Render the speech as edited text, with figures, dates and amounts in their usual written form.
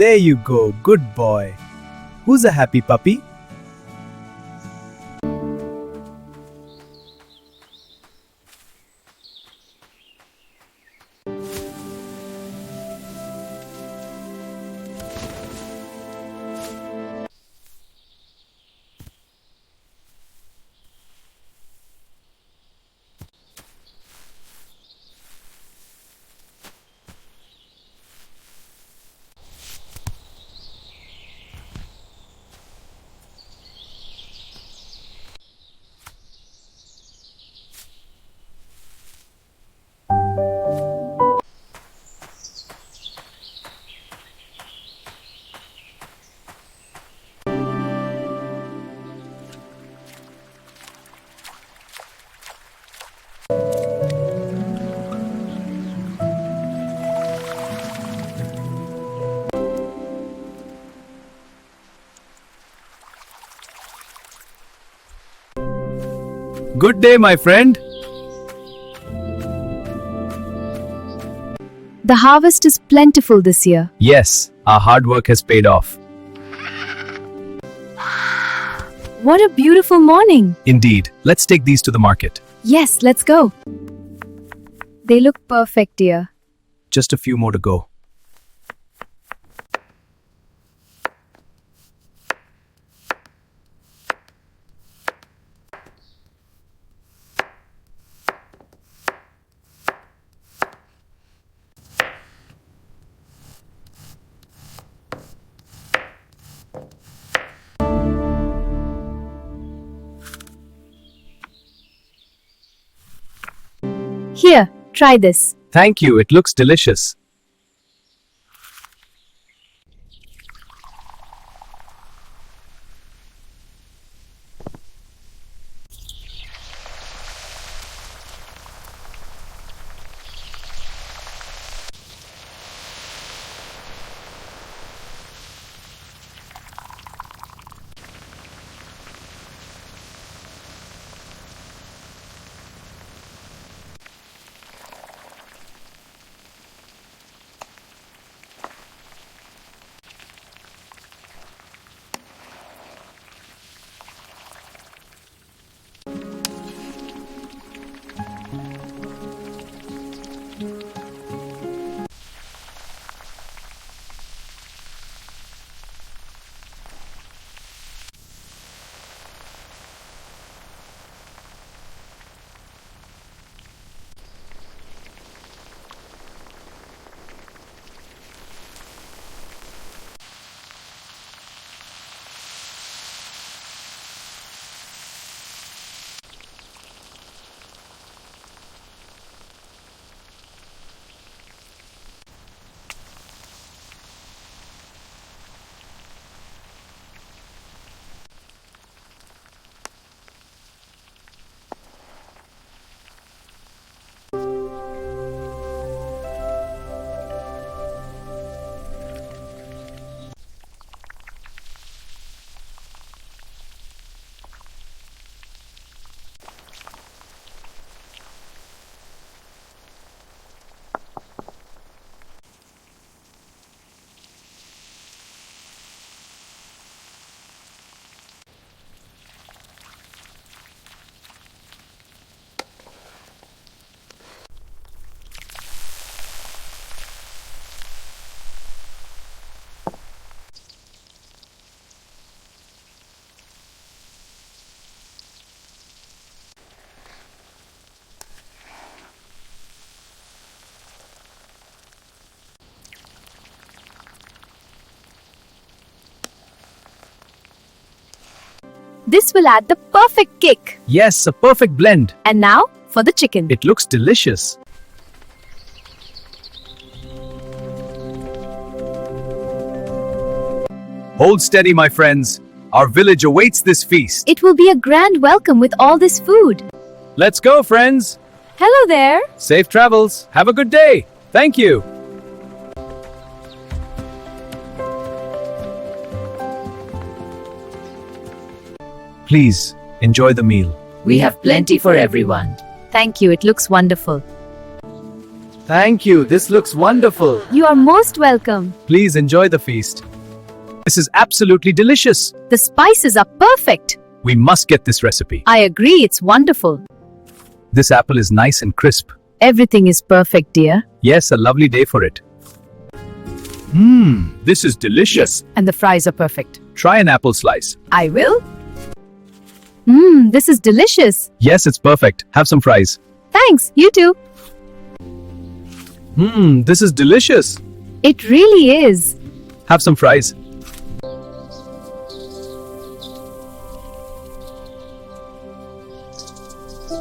There you go, good boy. Who's a happy puppy? Good day, my friend. The harvest is plentiful this year. Yes, our hard work has paid off. What a beautiful morning! Indeed. Let's take these to the market. Yes, let's go. They look perfect, dear. Just a few more to go. Here, try this. Thank you. It looks delicious. This will add the perfect kick. Yes, a perfect blend. And now for the chicken. It looks delicious. Hold steady, my friends. Our village awaits this feast. It will be a grand welcome with all this food. Let's go, friends. Hello there. Safe travels. Have a good day. Thank you. Please, enjoy the meal. We have plenty for everyone. Thank you. It looks wonderful. Thank you. This looks wonderful. You are most welcome. Please enjoy the feast. This is absolutely delicious. The spices are perfect. We must get this recipe. I agree. It's wonderful. This apple is nice and crisp. Everything is perfect, dear. Yes, a lovely day for it. This is delicious. And the fries are perfect. Try an apple slice. I will. This is delicious. Yes, it's perfect. Have some fries. Thanks. You too. This is delicious. It really is. Have some fries.